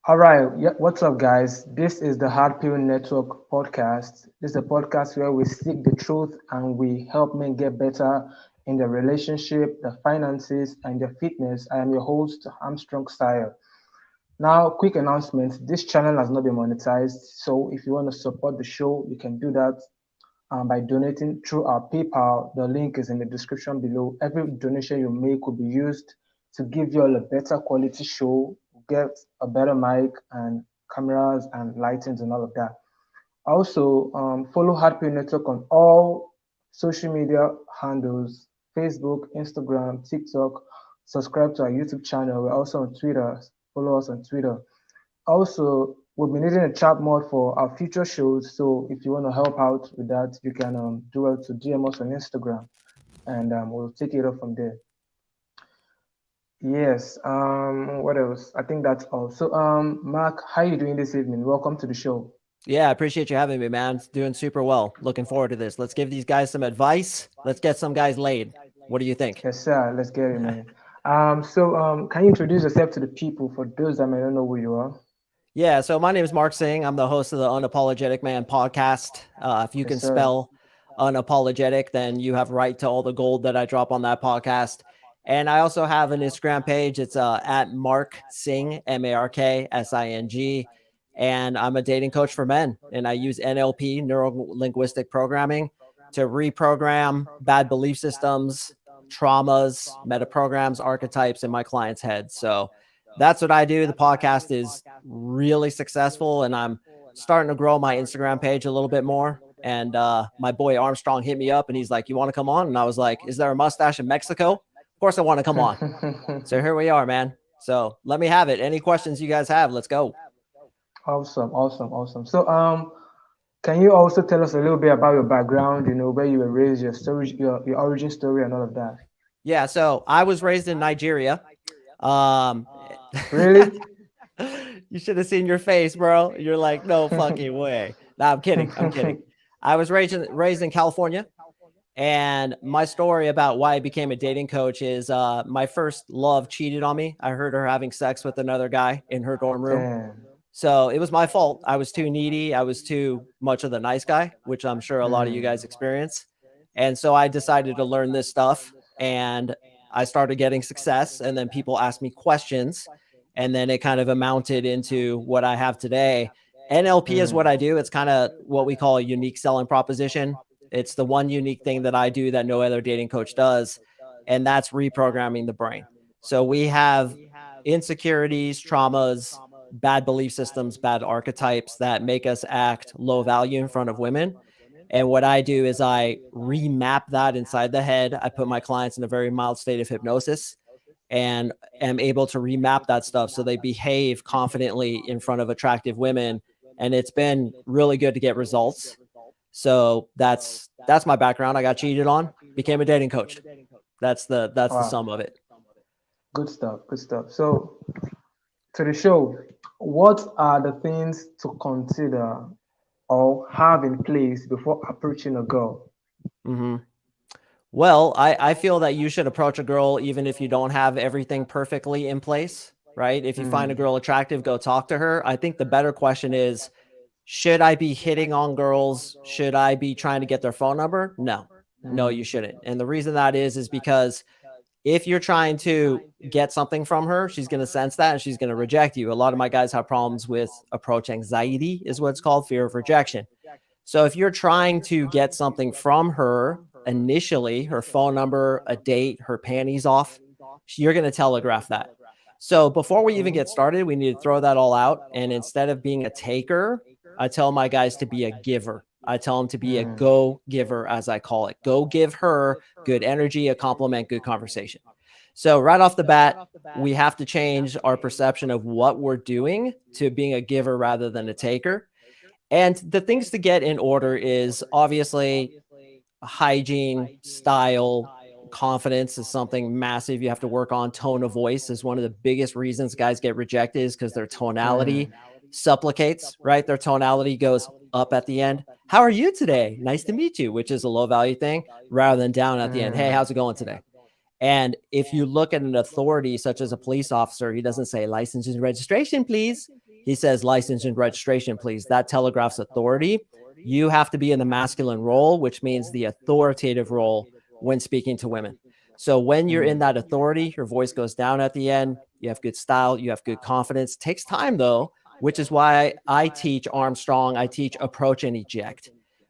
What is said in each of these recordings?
All right, yeah, what's up, guys? This is the Hardpillnetwork Podcast. This is a podcast where we seek the truth and we help men get better in their relationship, their finances, and their fitness. I am your host, Armstrong Style. Now, quick announcement: this channel has not been monetized, so if you want to support the show, you can do that by donating through our PayPal. The link is in the description below. Every donation you make will be used to give you all a better quality show, get a better mic and cameras and lightings and all of that. Also, follow Happy Network on all social media handles: Facebook, Instagram, TikTok. Subscribe to our YouTube channel. We're also on Twitter. Follow us on Twitter. Also, we'll be needing a chat mod for our future shows. So if you want to help out with that, you can do it to DM us on Instagram, and we'll take it up from there. Yes. What else? I think that's all. So, Mark, how you doing this evening? Welcome to the show. Yeah, I appreciate you having me, man. It's doing super well. Looking forward to this. Let's give these guys some advice. Let's get some guys laid. What do you think? Yes, sir. Let's get it, man. Can you introduce yourself to the people for those that may not know who you are? Yeah, so my name is Mark Singh. I'm the host of the Unapologetic Man Podcast. If you Yes, can sir. spell unapologetic, then you have right to all the gold that I drop on that podcast. And I also have an Instagram page. It's at Mark Singh, MarkSing. And I'm a dating coach for men. And I use NLP, neuro linguistic programming, to reprogram bad belief systems, traumas, meta programs, archetypes in my clients' heads. So that's what I do. The podcast is really successful, and I'm starting to grow my Instagram page a little bit more. And my boy Armstrong hit me up and he's like, "You want to come on?" And I was like, "Is there a mustache in Mexico?" Of course I want to come on. So here we are, man. So let me have it. Any questions you guys have? Let's go. Awesome, awesome, awesome. Can you also tell us a little bit about your background? Where you were raised, your story, your origin story, and all of that. Yeah. So I was raised in Nigeria. Um, Really? you should have seen your face, bro. You're like, no fucking way. No, I'm kidding. I'm kidding. I was raised in California. And my story about why I became a dating coach is my first love cheated on me. I heard her having sex with another guy in her dorm room. Damn. So it was my fault. I was too needy. I was too much of the nice guy, which I'm sure a lot of you Mm. guys experience. And so I decided to learn this stuff and I started getting success. And then people asked me questions. And then it kind of amounted into what I have today. NLP is what Mm. I do. It's kind of what we call a unique selling proposition. It's the one unique thing that I do that no other dating coach does. And that's reprogramming the brain. So we have insecurities, traumas, bad belief systems, bad archetypes that make us act low value in front of women. And what I do is I remap that inside the head. I put my clients in a very mild state of hypnosis and am able to remap that stuff so they behave confidently in front of attractive women. And it's been really good to get results. So that's my background. I got cheated on, became a dating coach. That's the Wow. sum of it. Good stuff. Good stuff. So, to the show, what are the things to consider or have in place before approaching a girl? hmm Well, I feel that you should approach a girl even if you don't have everything perfectly in place, right? If you find a Mm. girl attractive, go talk to her. I think the better question is, should I be hitting on girls? Should I be trying to get their phone number? No, no, you Mm. shouldn't. And the reason that is because if you're trying to get something from her, she's going to sense that and she's going to reject you. A lot of my guys have problems with approach anxiety, is what it's called, fear of rejection. So if you're trying to get something from her initially, her phone number, a date, her panties off, you're going to telegraph that. So before we even get started, we need to throw that all out. And instead of being a taker, I tell my guys to be a giver. I tell them to be a Mm. go giver, as I call it. Go give her good energy, a compliment, good conversation. So right off the bat, we have to change our perception of what we're doing to being a giver rather than a taker. And the things to get in order is obviously hygiene, style, confidence is something massive you have to work on. Tone of voice is one of the biggest reasons guys get rejected is because their tonality Mm. supplicates, right? Their tonality goes up at the end. How are you today? Nice to meet you, which is a low value thing, rather than down at the end. Hey, Mm. how's it going today? And if you look at an authority such as a police officer, he doesn't say license and registration, please. He says, license and registration, please. That telegraphs authority. You have to be in the masculine role, which means the authoritative role when speaking to women. So when you're in that authority, your voice goes down at the end. You have good style. You have good confidence. Takes time though, which is why I teach Armstrong. I teach approach and eject,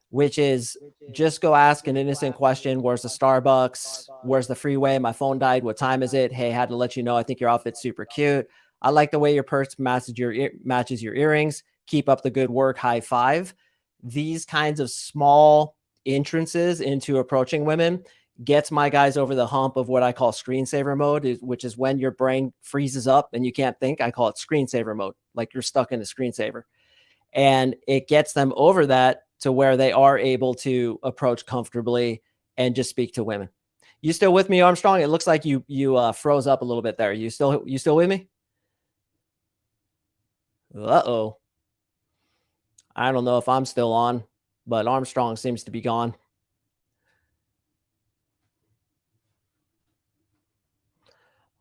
which is just go ask an innocent question. Where's the Starbucks? Where's the freeway? My phone died. What time is it? Hey, had to let you know. I think your outfit's super cute. I like the way your purse matches your earrings. Keep up the good work. High five. These kinds of small entrances into approaching women gets my guys over the hump of what I call screensaver mode, which is when your brain freezes up and you can't think. I call it screensaver mode, like you're stuck in a screensaver. And it gets them over that to where they are able to approach comfortably and just speak to women. You still with me, Armstrong? It looks like you froze up a little bit there. You still with me? Uh-oh. I don't know if I'm still on, but Armstrong seems to be gone.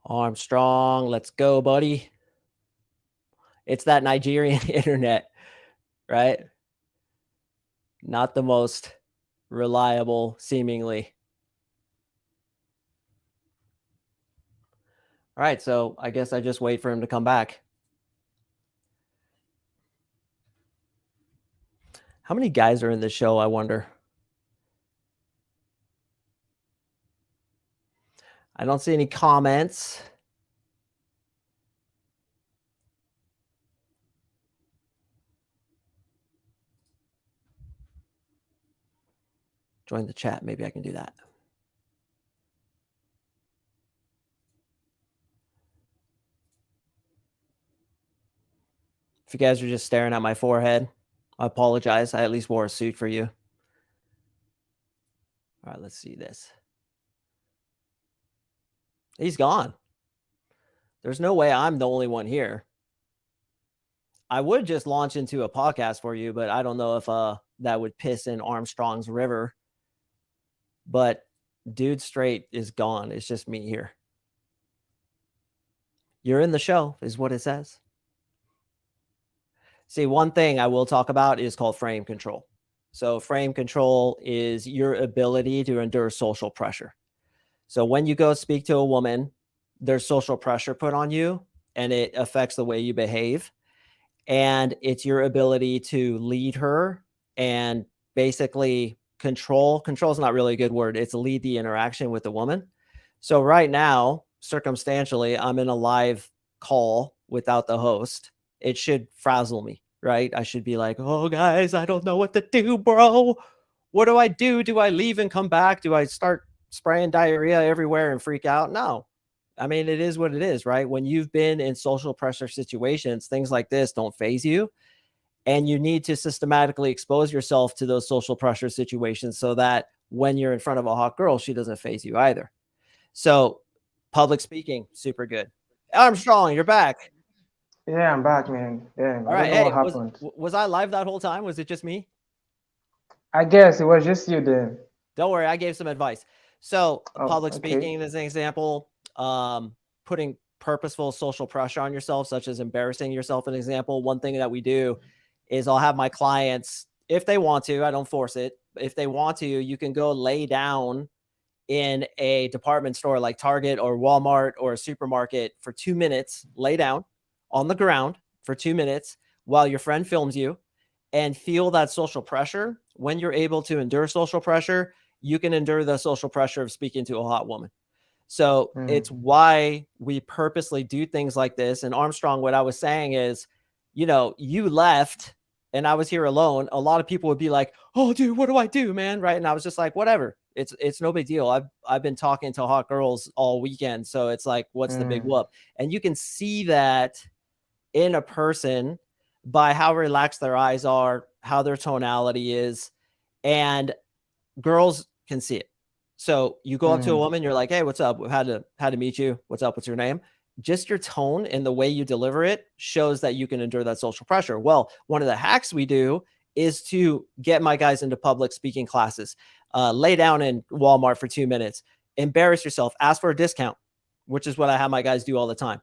Armstrong, let's go, buddy. It's that Nigerian internet, right? Not the most reliable, seemingly. All right, so I guess I just wait for him to come back. How many guys are in the show, I wonder? I don't see any comments. Join the chat. Maybe I can do that. If you guys are just staring at my forehead, I apologize. I at least wore a suit for you. All right, let's see this. He's gone. There's no way I'm the only one here. I would just launch into a podcast for you, but I don't know if that would piss in Armstrong's river. But dude straight is gone. It's just me here. You're in the show is what it says. See, one thing I will talk about is called frame control. So frame control is your ability to endure social pressure. So when you go speak to a woman, there's social pressure put on you and it affects the way you behave. And it's your ability to lead her and basically control. Control is not really a good word. It's lead the interaction with the woman. So right now, circumstantially, I'm in a live call without the host. It should frazzle me, right? I should be like, oh, guys, I don't know what to do, bro. What do I do? Do I leave and come back? Do I start spraying diarrhea everywhere and freak out? No. I mean, it is what it is, right? When you've been in social pressure situations, things like this don't faze you. And you need to systematically expose yourself to those social pressure situations so that when you're in front of a hot girl, she doesn't faze you either. So public speaking, super good. Armstrong, you're back. Yeah, I'm back, man. Yeah, All I don't right. know Hey, what happened. was I live that whole time? Was it just me? I guess it was just you then. Don't worry, I gave some advice. So public okay. speaking is an example. Putting purposeful social pressure on yourself, such as embarrassing yourself, an example. One thing that we do is I'll have my clients, if they want to, I don't force it. If they want to, you can go lay down in a department store like Target or Walmart or a supermarket for 2 minutes, lay down on the ground for 2 minutes while your friend films you and feel that social pressure. When you're able to endure social pressure, you can endure the social pressure of speaking to a hot woman. So it's why we purposely do things like this. And Armstrong, what I was saying is, you know, you left and I was here alone. A lot of people would be like, oh, dude, what do I do, man? Right. And I was just like, whatever. It's no big deal. I've been talking to hot girls all weekend. So it's like, what's the big whoop? And you can see that in a person by how relaxed their eyes are, how their tonality is, and girls can see it. So you go up to a woman, you're like, hey, what's up? Had to meet you. What's up? What's your name? Just your tone and the way you deliver it shows that you can endure that social pressure. Well, one of the hacks we do is to get my guys into public speaking classes. Lay down in Walmart for 2 minutes, embarrass yourself, ask for a discount, which is what I have my guys do all the time.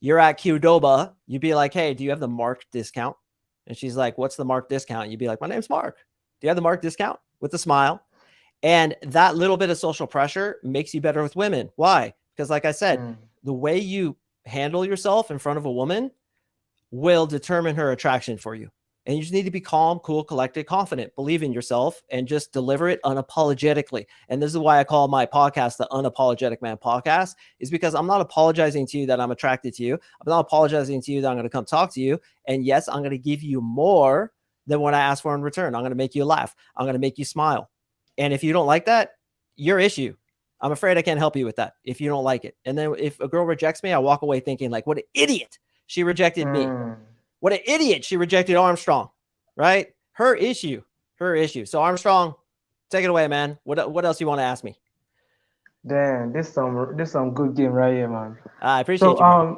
You're at Qdoba, you'd be like, hey, do you have the Mark discount? And she's like, what's the Mark discount? You'd be like, my name's Mark. Do you have the Mark discount? With a smile. And that little bit of social pressure makes you better with women. Why? Because like I said, the way you handle yourself in front of a woman will determine her attraction for you. And you just need to be calm, cool, collected, confident, believe in yourself, and just deliver it unapologetically. And this is why I call my podcast the Unapologetic Man Podcast, is because I'm not apologizing to you that I'm attracted to you. I'm not apologizing to you that I'm going to come talk to you. And yes, I'm going to give you more than what I ask for in return. I'm going to make you laugh. I'm going to make you smile. And if you don't like that, your issue. I'm afraid I can't help you with that if you don't like it. And then if a girl rejects me, I walk away thinking like, what an idiot. She rejected me. What an idiot. She rejected Armstrong, right? Her issue. So Armstrong, take it away, man. What else you want to ask me? Damn, this some good game right here, man. I appreciate you, man.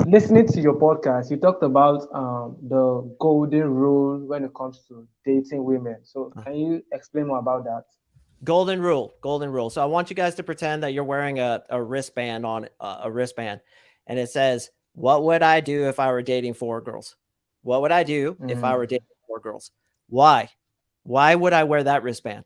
Listening to your podcast, you talked about the golden rule when it comes to dating women. So can you explain more about that? Golden rule. So I want you guys to pretend that you're wearing a wristband on a wristband, and it says, what would I do if I were dating 4 girls? What would I do if I were dating 4 girls? Why? Why would I wear that wristband?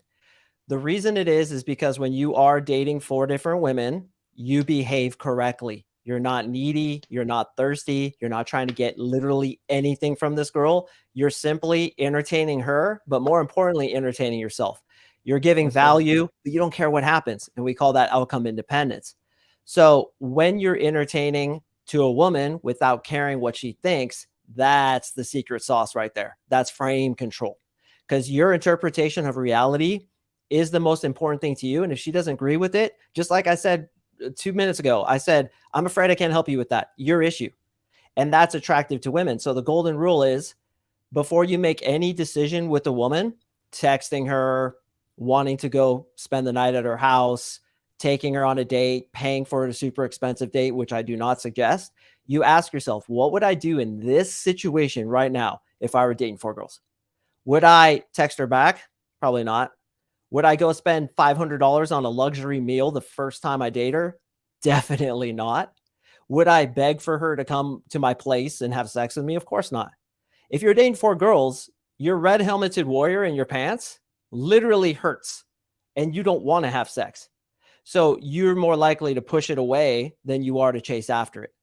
The reason it is because when you are dating 4 different women, you behave correctly. You're not needy. You're not thirsty. You're not trying to get literally anything from this girl. You're simply entertaining her, but more importantly, entertaining yourself. You're giving value, but you don't care what happens. And we call that outcome independence. So when you're entertaining to a woman without caring what she thinks, that's the secret sauce right there. That's frame control, because your interpretation of reality is the most important thing to you. And if she doesn't agree with it, just like I said 2 minutes ago, I said, I'm afraid I can't help you with that. Your issue. And that's attractive to women. So the golden rule is, before you make any decision with a woman, texting her, wanting to go spend the night at her house, taking her on a date, paying for a super expensive date, which I do not suggest, you ask yourself, what would I do in this situation right now if I were dating 4 girls? Would I text her back? Probably not. Would I go spend $500 on a luxury meal the first time I date her? Definitely not. Would I beg for her to come to my place and have sex with me? Of course not. If you're dating 4 girls, your red helmeted warrior in your pants literally hurts and you don't want to have sex. So you're more likely to push it away than you are to chase after it.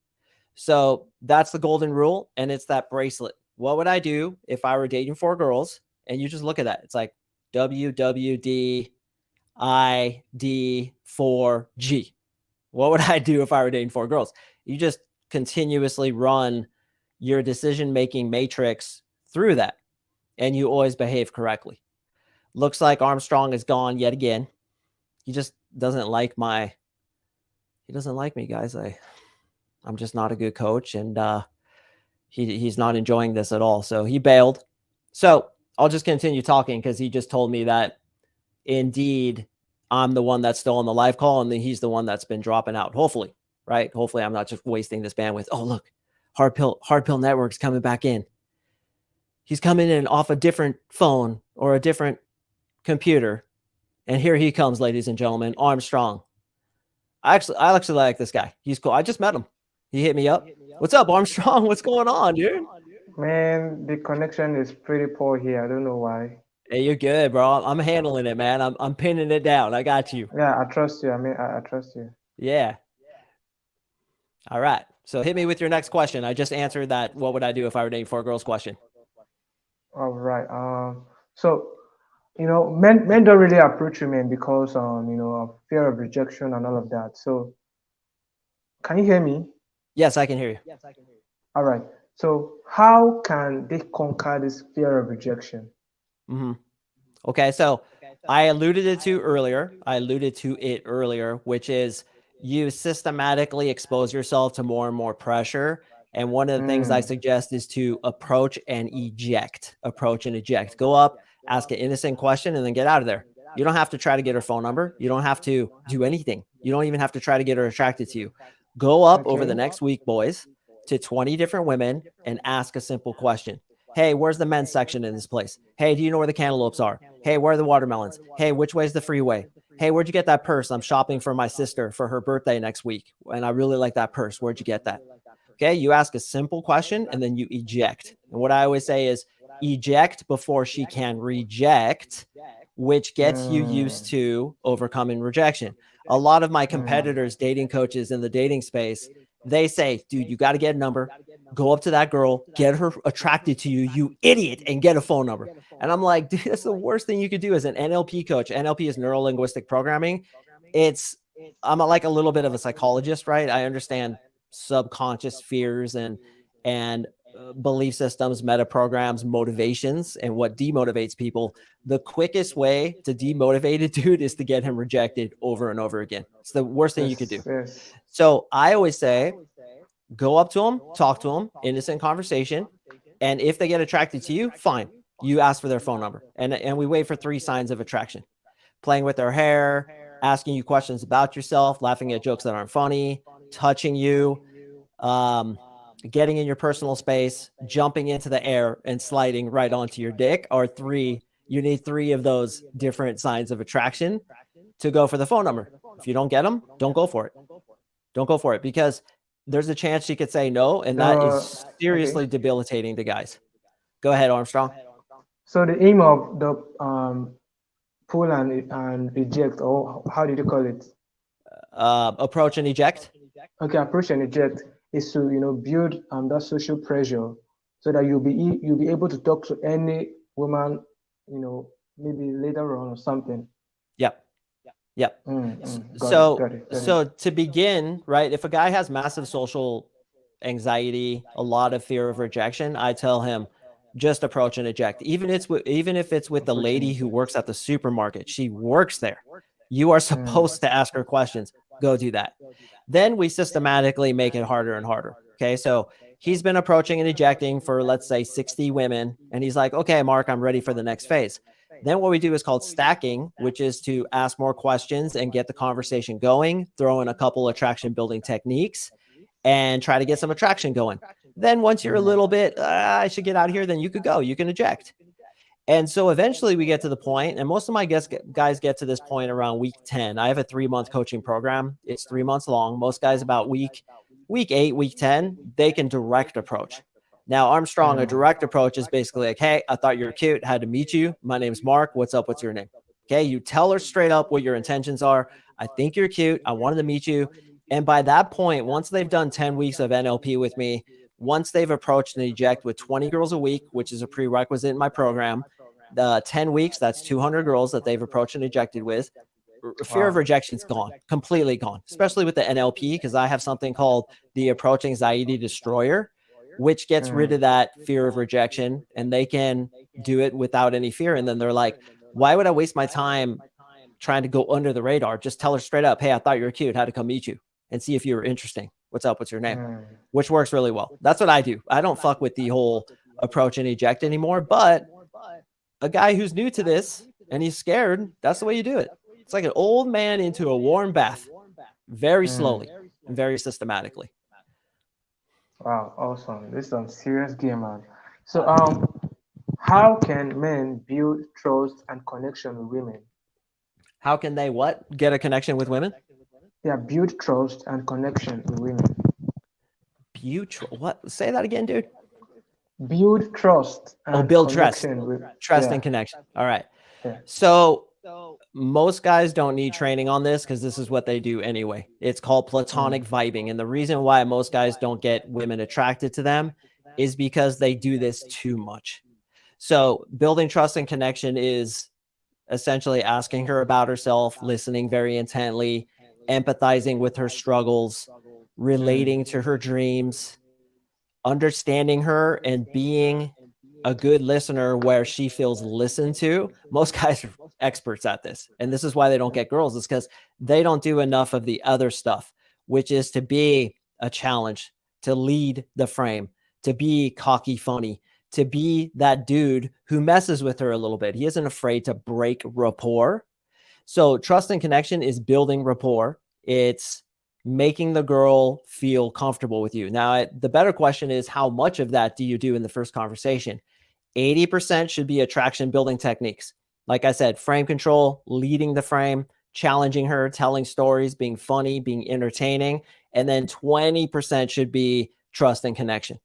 So that's the golden rule. And it's that bracelet. What would I do if I were dating 4 girls? And you just look at that. It's like WWDID4G. What would I do if I were dating 4 girls? You just continuously run your decision-making matrix through that, and you always behave correctly. Looks like Armstrong is gone yet again. He just doesn't like me, guys. I'm just not a good coach, and he's not enjoying this at all. So he bailed. So I'll just continue talking, because he just told me that indeed I'm the one that's still on the live call, and he's the one that's been dropping out. Hopefully, right? Hopefully I'm not just wasting this bandwidth. Oh, look, Hardpill Network's coming back in. He's coming in off a different phone or a different computer. And here he comes, ladies and gentlemen, Armstrong. I actually like this guy. He's cool. I just met him. He hit me up. What's up, Armstrong? What's going on, dude? Man, the connection is pretty poor here. I don't know why. Hey, you're good, bro. I'm handling it, man. I'm pinning it down. I got you. Yeah, I trust you. I trust you. Yeah. All right. So hit me with your next question. I just answered that. What would I do if I were dating 4 girls question? All right. So, men don't really approach women because, of fear of rejection and all of that. So, can you hear me? Yes, I can hear you. All right. So, how can they conquer this fear of rejection? Mm-hmm. Okay. So I alluded to it earlier, which is you systematically expose yourself to more and more pressure. And one of the things I suggest is to approach and eject. Go up, ask an innocent question, and then get out of there. You don't have to try to get her phone number. You don't have to do anything. You don't even have to try to get her attracted to you. Go up over the next week, boys, to 20 different women and ask a simple question. Hey, where's the men's section in this place? Hey, do you know where the cantaloupes are? Hey, where are the watermelons? Hey, which way's the freeway? Hey, where'd you get that purse? I'm shopping for my sister for her birthday next week, and I really like that purse. Where'd you get that? Okay. You ask a simple question and then you eject. And what I always say is eject before she can reject, which gets you used Mm, to overcoming rejection. A lot of my mm, competitors, dating coaches in the dating space, they say, dude, you got to get a number, go up to that girl, get her attracted to you, you idiot, and get a phone number. And I'm like, dude, that's the worst thing you could do as an NLP coach. NLP is neuro linguistic programming. It's, I'm like a little bit of a psychologist, right? I understand subconscious fears and belief systems, meta programs, motivations, and what demotivates people. The quickest way to demotivate a dude is to get him rejected over and over again. It's the worst thing you could do. yes, yes. So I always say, go up to them, talk to them, innocent conversation. And if they get attracted to you, fine. You ask for their phone number. And we wait for 3 signs of attraction: playing with their hair, asking you questions about yourself, laughing at jokes that aren't funny, touching you, um, getting in your personal space, jumping into the air and sliding right onto your dick. Or 3, you need 3 of those different signs of attraction to go for the phone number. If you don't get them, don't go for it. Don't go for it, because there's a chance she could say no, and that is Okay. seriously debilitating to guys. Go ahead, Armstrong. So the aim of the pull and reject, or how did you call it? Approach and eject. Okay, approach and reject is to build that social pressure so that you'll be able to talk to any woman, maybe later on or something. Yep. Yep. Got it, So, got it, got it. so to begin, right, if a guy has massive social anxiety, a lot of fear of rejection, I tell him just approach and eject. Even if it's with the Approach and lady who reject. works at the supermarket, she works there. You are supposed to ask her questions. Go do that. Then we systematically make it harder and harder. Okay. So he's been approaching and ejecting for, let's say, 60 women. And he's like, okay, Mark, I'm ready for the next phase. Then what we do is called stacking, which is to ask more questions and get the conversation going, throw in a couple attraction building techniques, and try to get some attraction going. Then once you're a little bit, I should get out of here, then you could go, you can eject. And so eventually we get to the point, and most of my guys get to this point around week 10. I have a 3-month coaching program. It's 3 months long. Most guys about week 8, week 10, they can direct approach. Now, Armstrong, a direct approach is basically like, hey, I thought you were cute. Had to meet you. My name's Mark. What's up? What's your name? Okay. You tell her straight up what your intentions are. I think you're cute. I wanted to meet you. And by that point, once they've done 10 weeks of NLP with me, once they've approached and eject with 20 girls a week, which is a prerequisite in my program, the 10 weeks, that's 200 girls that they've approached and ejected with. Fear of Wow. rejection's gone, completely gone, especially with the NLP, because I have something called the Approach Anxiety Destroyer, which gets rid of that fear of rejection, and they can do it without any fear. And then they're like, why would I waste my time trying to go under the radar? Just tell her straight up, hey, I thought you were cute. Had to come meet you and see if you were interesting. What's up? What's your name? Which works really well. That's what I do. I don't fuck with the whole approach and eject anymore, but a guy who's new to this and he's scared, that's the way you do it. It's like an old man into a warm bath, very slowly and very systematically. Wow, awesome. This is some serious game, man. So, how can men build trust and connection with women? How can they what? Get a connection with women? Yeah, build trust and connection with women. What? Say that again, dude. Build trust Oh, and build trust. connection with. Trust Yeah, and connection. All right. yeah. So most guys don't need training on this because this is what they do anyway. It's called platonic vibing. And the reason why most guys don't get women attracted to them is because they do this too much. So building trust and connection is essentially asking her about herself, listening very intently, empathizing with her struggles, relating to her dreams, understanding her, and being a good listener where she feels listened to. Most guys are experts at this. And this is why they don't get girls, is because they don't do enough of the other stuff, which is to be a challenge, to lead the frame, to be cocky funny, to be that dude who messes with her a little bit. He isn't afraid to break rapport. So trust and connection is building rapport. It's making the girl feel comfortable with you. Now, the better question is, how much of that do you do in the first conversation? 80% should be attraction building techniques. Like I said, frame control, leading the frame, challenging her, telling stories, being funny, being entertaining. And then 20% should be trust and connection.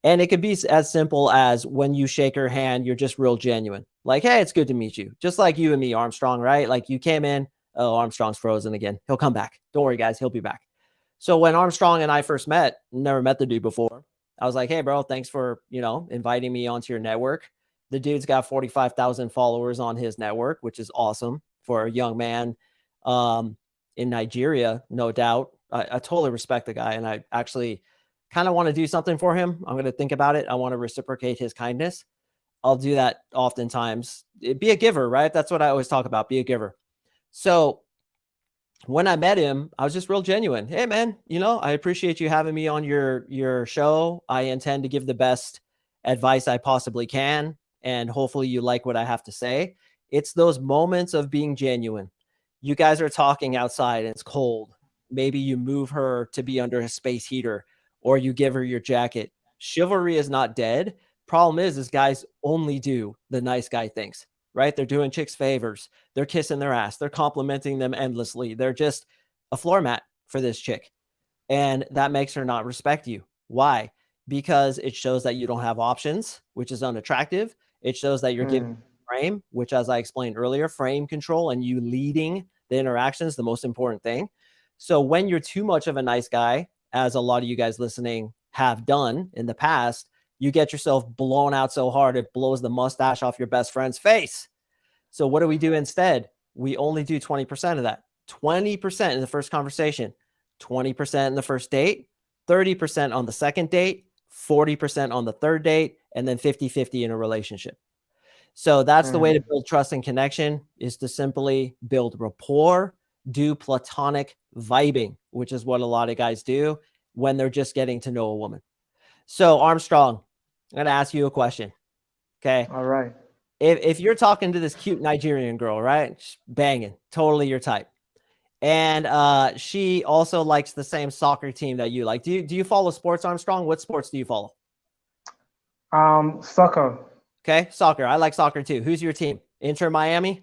And it could be as simple as when you shake her hand, you're just real genuine. Like, hey, it's good to meet you. Just like you and me, Armstrong, right? Like you came in, oh, Armstrong's frozen again. He'll come back. Don't worry, guys. He'll be back. So when Armstrong and I first met, never met the dude before, I was like, hey, bro, thanks for, inviting me onto your network. The dude's got 45,000 followers on his network, which is awesome for a young man in Nigeria, no doubt. I totally respect the guy. And I actually kind of want to do something for him. I'm going to think about it. I want to reciprocate his kindness. I'll do that oftentimes. Be a giver, right? That's what I always talk about. Be a giver. So when I met him, I was just real genuine. Hey, man, I appreciate you having me on your show. I intend to give the best advice I possibly can. And hopefully you like what I have to say. It's those moments of being genuine. You guys are talking outside and it's cold. Maybe you move her to be under a space heater or you give her your jacket. Chivalry is not dead. Problem is guys only do the nice guy things, right? They're doing chicks favors. They're kissing their ass. They're complimenting them endlessly. They're just a floor mat for this chick. And that makes her not respect you. Why? Because it shows that you don't have options, which is unattractive. It shows that you're giving frame, which, as I explained earlier, frame control and you leading the interaction is the most important thing. So when you're too much of a nice guy, as a lot of you guys listening have done in the past, you get yourself blown out so hard it blows the mustache off your best friend's face. So what do we do instead? We only do 20% of that. 20% in the first conversation, 20% in the first date, 30% on the second date, 40% on the third date, and then 50-50 in a relationship. So that's the way to build trust and connection, is to simply build rapport, do platonic vibing, which is what a lot of guys do when they're just getting to know a woman. So Armstrong, I'm going to ask you a question. Okay. All right. If you're talking to this cute Nigerian girl, right? She's banging, totally your type. And she also likes the same soccer team that you like. Do you follow sports, Armstrong? What sports do you follow? Soccer. Okay, soccer. I like soccer too. Who's your team? Inter Miami?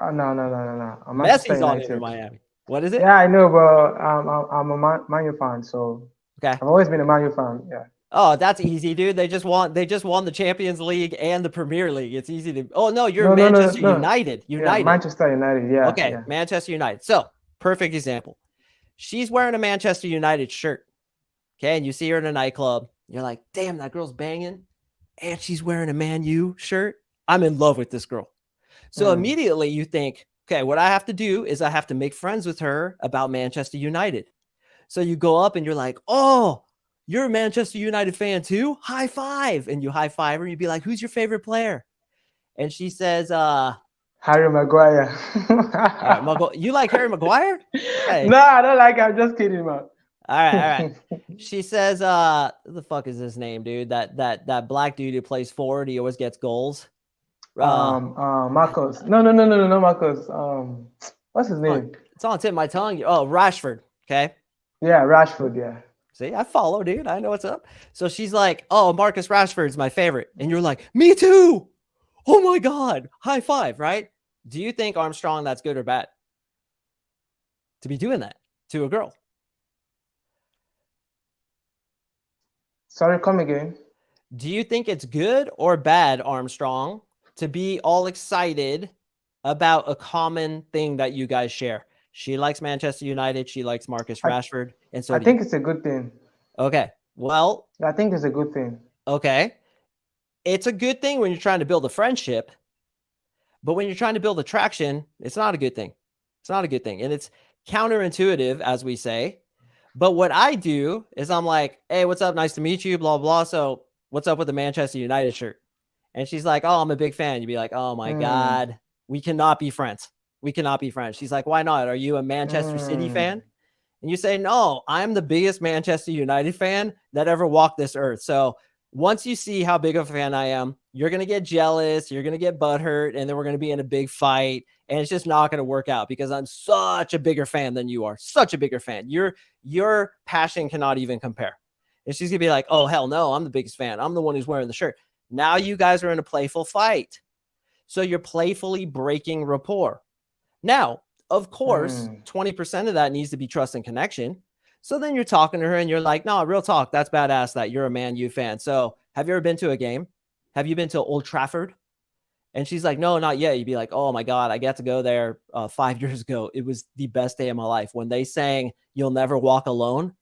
No. Messi's on Inter Miami. What is it? Yeah, I know, but I'm a Man U fan, so okay. I've always been a Man U fan. Yeah. Oh, that's easy, dude. They just won the Champions League and the Premier League. It's easy to. Oh no, you're Manchester United. Yeah, Manchester United. Yeah. Okay, yeah. Manchester United. So perfect example. She's wearing a Manchester United shirt. Okay, and you see her in a nightclub. You're like, damn, that girl's banging. And she's wearing a Man U shirt. I'm in love with this girl. So immediately you think, okay, what I have to do is I have to make friends with her about Manchester United. So you go up and you're like, oh, you're a Manchester United fan too? High five. And you high five her and you'd be like, who's your favorite player? And she says, Harry Maguire. You like Harry Maguire? Hey. No, I don't like it. I'm just kidding, man. All right. She says, what the fuck is his name, dude? That black dude who plays forward, he always gets goals. Marcos. No, Marcos. What's his name? It's on the tip of my tongue. Oh, Rashford. Okay. Yeah, Rashford. Yeah. See, I follow, dude. I know what's up. So she's like, oh, Marcus Rashford's my favorite. And you're like, me too. Oh my God. High five, right? Do you think, Armstrong, that's good or bad to be doing that to a girl? Sorry, come again. Do you think it's good or bad, Armstrong, to be all excited about a common thing that you guys share? She likes Manchester United. She likes Marcus Rashford. And so I think it's a good thing. Okay. Well, I think it's a good thing. Okay. It's a good thing when you're trying to build a friendship, but when you're trying to build attraction, it's not a good thing. It's not a good thing. And it's counterintuitive, as we say. But what I do is I'm like, hey, what's up? Nice to meet you, blah, blah. So what's up with the Manchester United shirt? And she's like, oh, I'm a big fan. You'd be like, oh my God, we cannot be friends. We cannot be friends. She's like, why not? Are you a Manchester City fan? And you say, no, I'm the biggest Manchester United fan that ever walked this earth. So once you see how big of a fan I am, you're going to get jealous. You're going to get butthurt. And then we're going to be in a big fight. And it's just not going to work out because I'm such a bigger fan than you are. Such a bigger fan. Your passion cannot even compare. And she's going to be like, oh, hell no, I'm the biggest fan. I'm the one who's wearing the shirt. Now you guys are in a playful fight. So you're playfully breaking rapport. Now, of course, 20% of that needs to be trust and connection. So then you're talking to her and you're like, no, real talk. That's badass that you're a Man U fan. So have you ever been to a game? Have you been to Old Trafford? And she's like, no, not yet. You'd be like, oh my God, I got to go there 5 years ago. It was the best day of my life. When they sang You'll Never Walk Alone,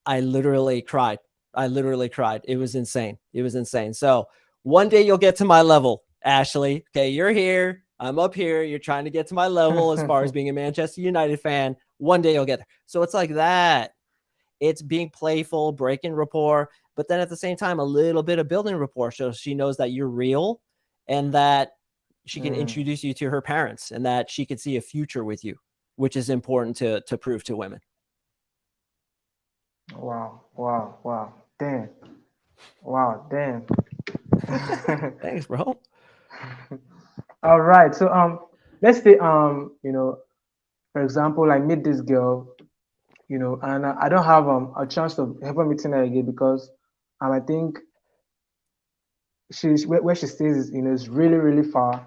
I literally cried. I literally cried. It was insane. It was insane. So one day you'll get to my level, Ashley. Okay, you're here. I'm up here. You're trying to get to my level as far as being a Manchester United fan. One day you'll get there. So it's like that. It's being playful, breaking rapport, but then at the same time, a little bit of building rapport so she knows that you're real and that she can introduce you to her parents and that she could see a future with you, which is important to prove to women. Wow, wow, wow. Damn. Wow, damn. Thanks, bro. All right. So let's say for example, I meet this girl, and I don't have a chance of ever meeting her again because I think she's where she stays is is really really far.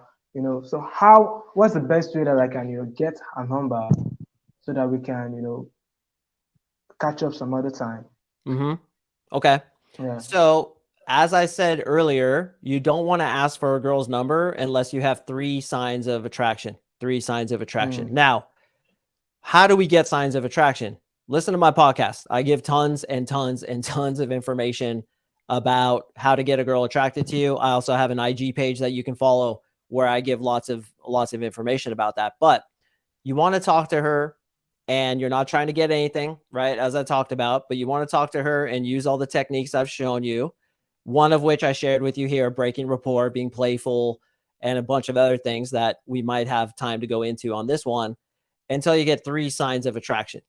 So what's the best way that I can get her number so that we can catch up some other time? Mm-hmm. Okay. Yeah. So, as I said earlier, you don't want to ask for a girl's number unless you have 3 signs of attraction. 3 signs of attraction. Now, how do we get signs of attraction? Listen to my podcast. I give tons and tons and tons of information about how to get a girl attracted to you. I also have an IG page that you can follow where I give lots of information about that. But you want to talk to her and you're not trying to get anything, right? As I talked about, but you want to talk to her and use all the techniques I've shown you. One of which I shared with you here, breaking rapport, being playful, and a bunch of other things that we might have time to go into on this one until you get 3 signs of attraction.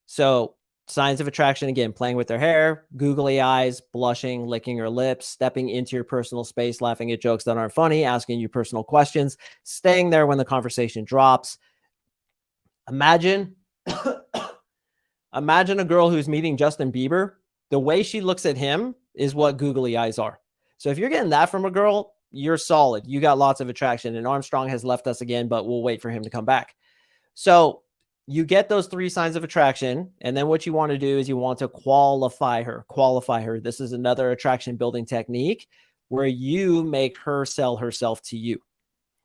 So, signs of attraction again, playing with her hair, googly eyes, blushing, licking her lips, stepping into your personal space, laughing at jokes that aren't funny, asking you personal questions, staying there when the conversation drops. Imagine imagine a girl who's meeting Justin Bieber. The way she looks at him is what googly eyes are. So if you're getting that from a girl, you're solid. You got lots of attraction. And Armstrong has left us again, but we'll wait for him to come back. So you get those 3 signs of attraction. And then what you want to do is you want to qualify her. Qualify her. This is another attraction building technique where you make her sell herself to you.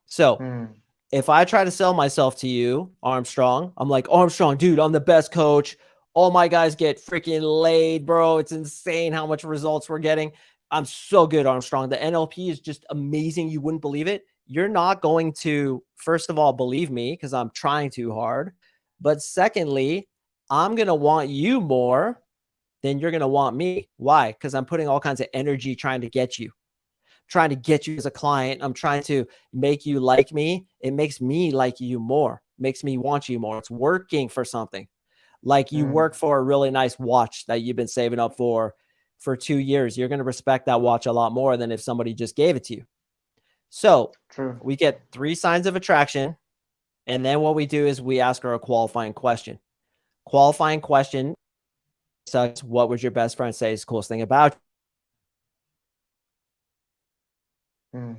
So if I try to sell myself to you, Armstrong, I'm like, Armstrong, dude, I'm the best coach. All my guys get freaking laid, bro. It's insane how much results we're getting. I'm so good, Armstrong. The NLP is just amazing. You wouldn't believe it. You're not going to, first of all, believe me because I'm trying too hard. But secondly, I'm going to want you more than you're going to want me. Why? Because I'm putting all kinds of energy trying to get you as a client. I'm trying to make you like me. It makes me like you more, makes me want you more. It's working for something. Like you work for a really nice watch that you've been saving up for 2 years. You're going to respect that watch a lot more than if somebody just gave it to you. So True. we get 3 signs of attraction. And then what we do is we ask her a qualifying question. Qualifying question such, what would your best friend say is the coolest thing about you?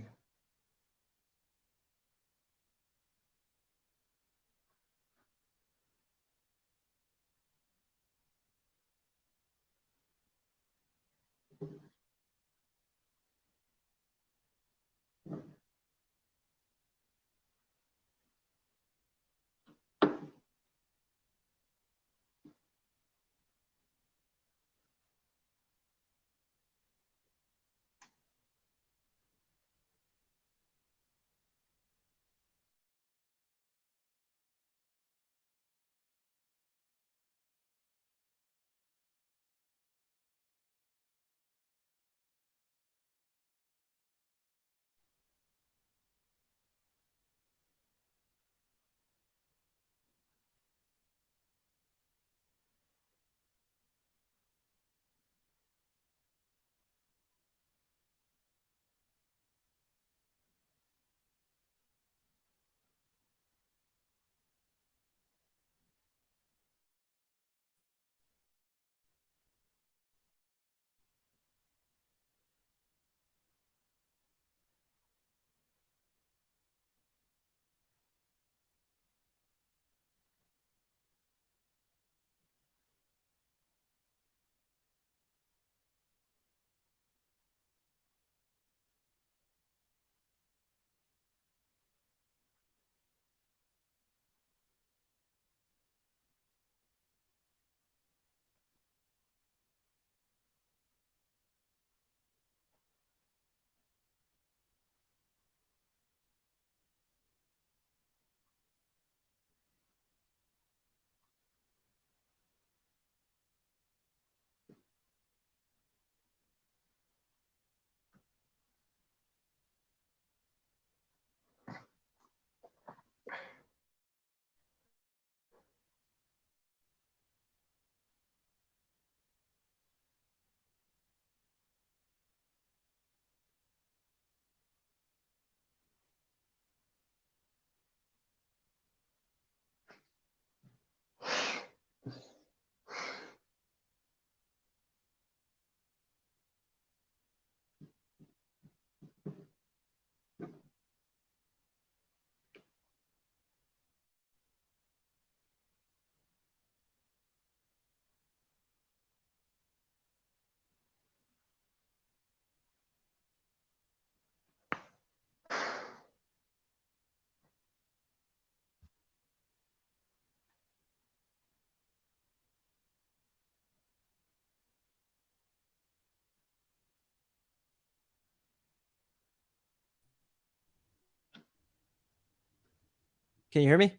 Can you hear me?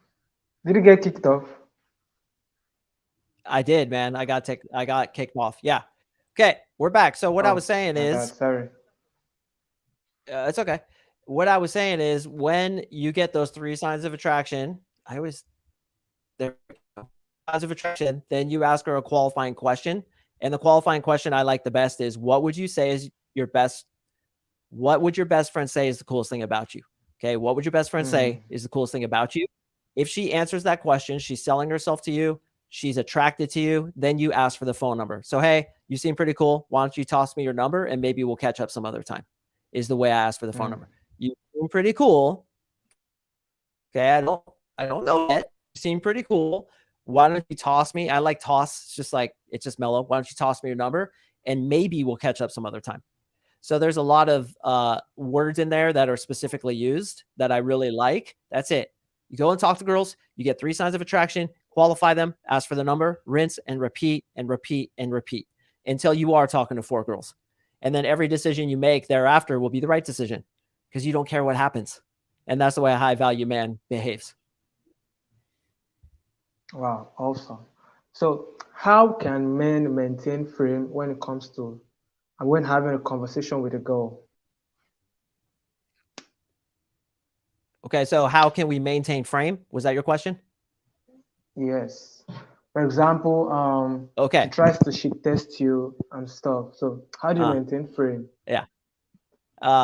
Did you get kicked off? I did, man. I got kicked off. Yeah. Okay, we're back. So what I was Oh saying my God, is, sorry. it's okay. What I was saying is, when you get those three signs of attraction, I always there we go. Signs of attraction, then you ask her a qualifying question. And the qualifying question I like the best is, what would you say is your best? What would your best friend say is the coolest thing about you? Okay, what would your best friend Mm, say is the coolest thing about you? If she answers that question, she's selling herself to you, she's attracted to you, then you ask for the phone number. So, hey, you seem pretty cool. Why don't you toss me your number and maybe we'll catch up some other time? Is the way I ask for the phone mm, number. You seem pretty cool. Okay, I don't know yet. You seem pretty cool. Why don't you toss me? I like toss. It's just like, it's just mellow. Why don't you toss me your number and maybe we'll catch up some other time? So there's a lot of words in there that are specifically used that I really like. That's it. You go and talk to girls. You get three signs of attraction, qualify them, ask for the number, rinse and repeat and repeat and repeat until you are talking to four girls. And then every decision you make thereafter will be the right decision because you don't care what happens. And that's the way a high value man behaves. wow, awesome. So, how can men maintain frame when it comes to and when having a conversation with a girl? Okay, so how can we maintain frame? Was that your question? Yes. For example, she Okay. tries to shit test you and stuff. So, how do you Uh, maintain frame? yeah.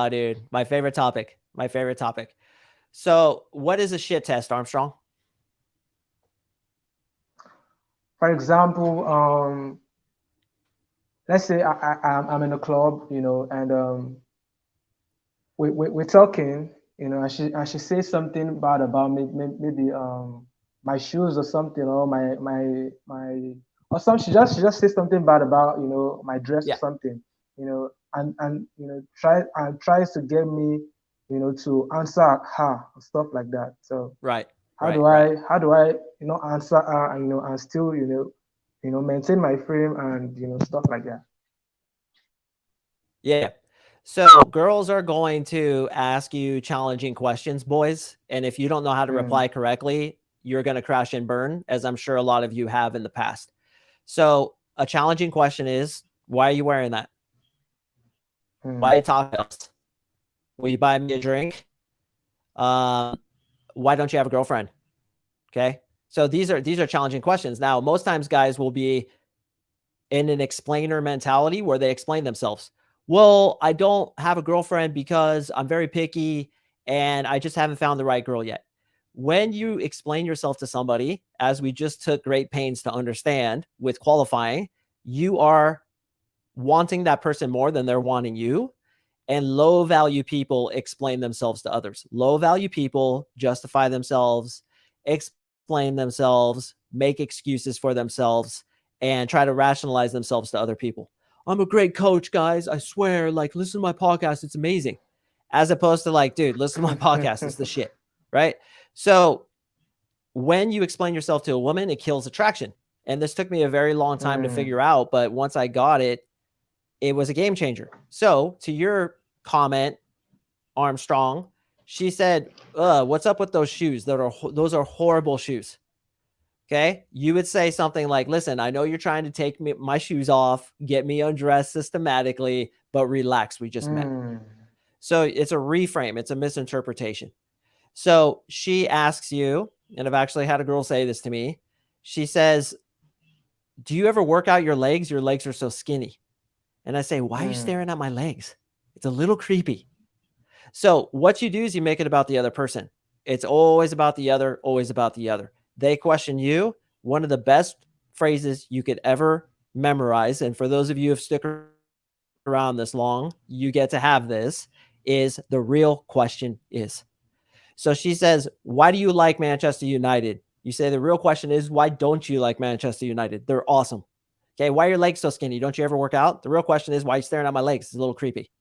Dude, my favorite topic. My favorite topic. So, what is a shit test, Armstrong? For example, let's say I'm in a club, and we're talking, and she says something bad about me, maybe my shoes or something, or my or some she just says something bad about my dress or Yeah. something, and tries to get me, to answer her or stuff like that. So Right. how Right. do Right. I how do I answer her and and still maintain my frame and stuff like that. Yeah. So, girls are going to ask you challenging questions, boys. And if you don't know how to Mm, reply correctly, you're going to crash and burn, as I'm sure a lot of you have in the past. So, a challenging question is, why are you wearing that? Why mm, are you talking else? Will you buy me a drink? Um, why don't you have a girlfriend? Okay. So these are challenging questions. Now, most times guys will be in an explainer mentality where they explain themselves. Well, I don't have a girlfriend because I'm very picky and I just haven't found the right girl yet. When you explain yourself to somebody, as we just took great pains to understand with qualifying, you are wanting that person more than they're wanting you. And low value people explain themselves to others. Low value people justify themselves, explain themselves, make excuses for themselves, and try to rationalize themselves to other people. I'm a great coach, guys. I swear, like, listen to my podcast. It's amazing. As opposed to, like, dude, listen to my podcast. It's the shit. Right. So when you explain yourself to a woman, it kills attraction. And this took me a very long time to mm, figure out. But once I got it, it was a game changer. So to your comment, Armstrong, she said, what's up with those shoes? Those are horrible shoes. Okay. You would say something like, listen, I know you're trying to take my shoes off, get me undressed systematically, but relax. We just met. mm, So it's a reframe. It's a misinterpretation. So she asks you, and I've actually had a girl say this to me. She says, do you ever work out your legs? Your legs are so skinny. And I say, why are you mm, staring at my legs? It's a little creepy. So what you do is you make it about the other person. It's always about the other, always about the other. They question you. One of the best phrases you could ever memorize, and for those of you who have stuck around this long, you get to have this, is the real question is. So she says, why do you like Manchester United? You say the real question is, why don't you like Manchester United? They're awesome. Okay, why are your legs so skinny? Don't you ever work out? The real question is, why are you staring at my legs? It's a little creepy.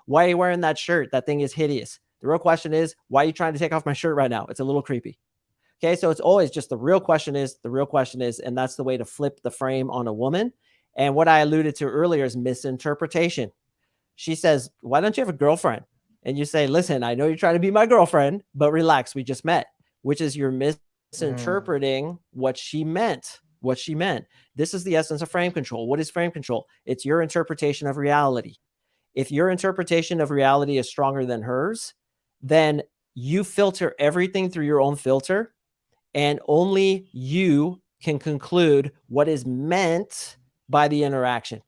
Why are you wearing that shirt? That thing is hideous. The real question is, why are you trying to take off my shirt right now? It's a little creepy. Okay, so it's always just the real question is, and that's the way to flip the frame on a woman. And what I alluded to earlier is misinterpretation. She says, why don't you have a girlfriend? And you say, listen, I know you're trying to be my girlfriend, but relax, we just met. which is you're Mm. misinterpreting what she meant. What she meant. This is the essence of frame control. What is frame control? It's your interpretation of reality. If your interpretation of reality is stronger than hers, then you filter everything through your own filter, and only you can conclude what is meant by the interaction.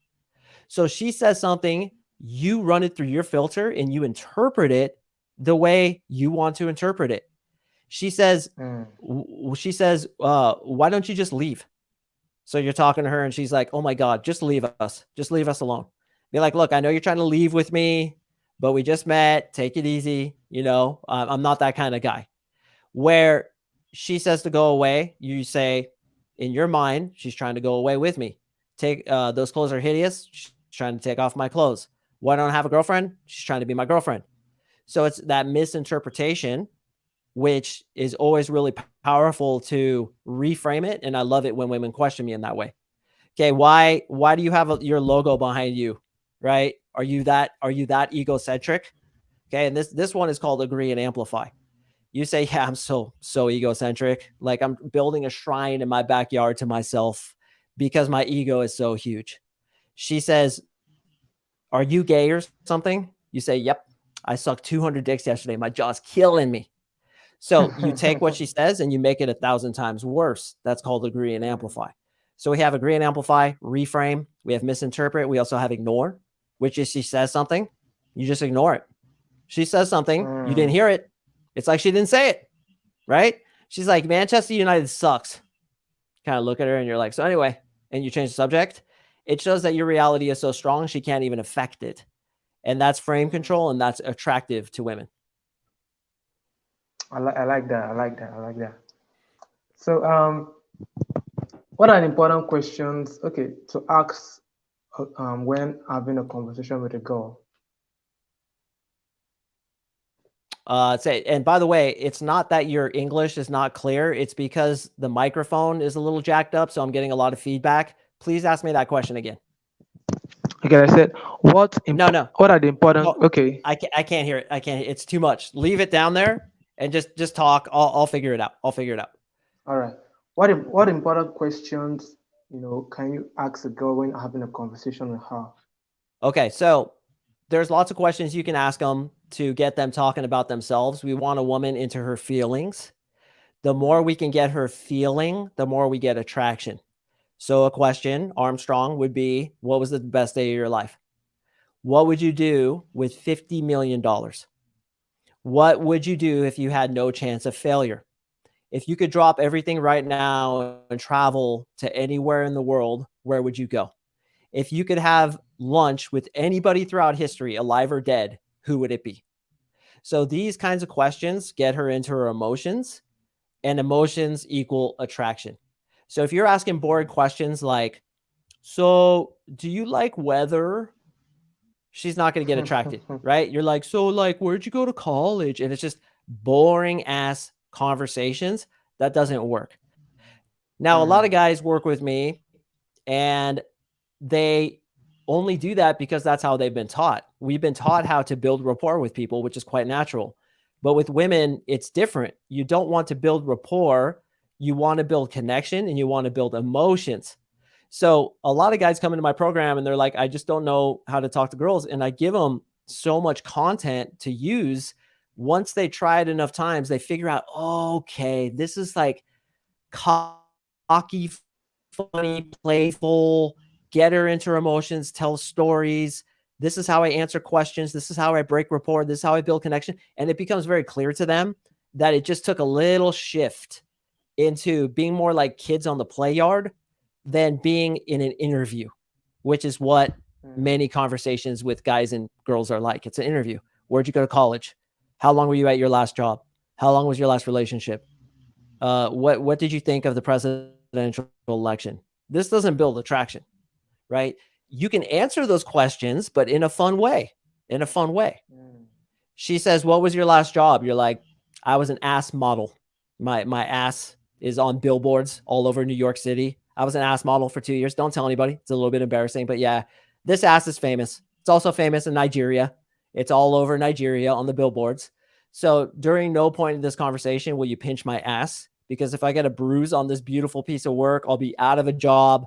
So she says something, you run it through your filter and you interpret it the way you want to interpret it. She says, Mm. why don't you just leave? So you're talking to her and she's like, oh my God, just leave us. Just leave us alone. Be like, look, I know you're trying to leave with me, but we just met. Take it easy. I'm not that kind of guy. Where she says to go away, you say, in your mind, she's trying to go away with me. Take those clothes are hideous. She's trying to take off my clothes. Why don't I have a girlfriend? She's trying to be my girlfriend. So it's that misinterpretation, which is always really powerful to reframe it. And I love it when women question me in that way. Okay, why do you have your logo behind you? Right? Are you that egocentric? Okay, and this one is called agree and amplify. You say, yeah, I'm so egocentric. Like I'm building a shrine in my backyard to myself because my ego is so huge. She says, are you gay or something? You say, yep, I sucked 200 dicks yesterday. My jaw's killing me. So you take what she says and you make it 1,000 times worse. That's called agree and amplify. So we have agree and amplify, reframe. We have misinterpret. We also have ignore, which is she says something, you just ignore it. She says something, you didn't Mm. hear it. It's like she didn't say it, right? She's like, Manchester United sucks. Kind of look at her and you're like, so anyway, and you change the subject. It shows that your reality is so strong, she can't even affect it. And that's frame control, and that's attractive to women. I like that. I like that. I like that. So, what are important questions? Okay, to ask when having a conversation with a girl. And by the way, it's not that your English is not clear. It's because the microphone is a little jacked up, so I'm getting a lot of feedback. Please ask me that question again. Okay, I said No, what are the important? no, Okay, I can't hear it. I can't. It's too much. Leave it down there and just talk. I'll figure it out. I'll figure it out. all right. What important questions can you ask a girl when having a conversation with her? Okay, so there's lots of questions you can ask them to get them talking about themselves. We want a woman into her feelings. The more we can get her feeling, the more we get attraction. So a question, Armstrong, would be, what was the best day of your life? What would you do with $50 million? What would you do if you had no chance of failure? If you could drop everything right now and travel to anywhere in the world, where would you go? If you could have lunch with anybody throughout history, alive or dead, who would it be? So these kinds of questions get her into her emotions, and emotions equal attraction. So if you're asking boring questions like, so do you like weather? She's not going to get attracted, right? You're like, so like, where'd you go to college? And it's just boring ass conversations. That doesn't work. Now, a lot of Mm, guys work with me and they only do that because that's how they've been taught. We've been taught how to build rapport with people, which is quite natural. But with women, it's different. You don't want to build rapport. You want to build connection and you want to build emotions. So a lot of guys come into my program and they're like, I just don't know how to talk to girls. And I give them so much content to use. Once they try it enough times, they figure out, oh, okay, this is like cocky, funny, playful, get her into her emotions, tell stories. This is how I answer questions. This is how I break rapport. This is how I build connection. And it becomes very clear to them that it just took a little shift into being more like kids on the play yard than being in an interview, which is what mm, many conversations with guys and girls are like. It's an interview. Where'd you go to college? How long were you at your last job? How long was your last relationship? What did you think of the presidential election? This doesn't build attraction, right? You can answer those questions, but in a fun way. In a fun way. mm. She says, "What was your last job?" You're like, "I was an ass model. My ass is on billboards all over New York City. I was an ass model for 2 years. Don't tell anybody. It's a little bit embarrassing, but yeah, this ass is famous. It's also famous in Nigeria. It's all over Nigeria on the billboards." So during no point in this conversation will you pinch my ass, because if I get a bruise on this beautiful piece of work, I'll be out of a job.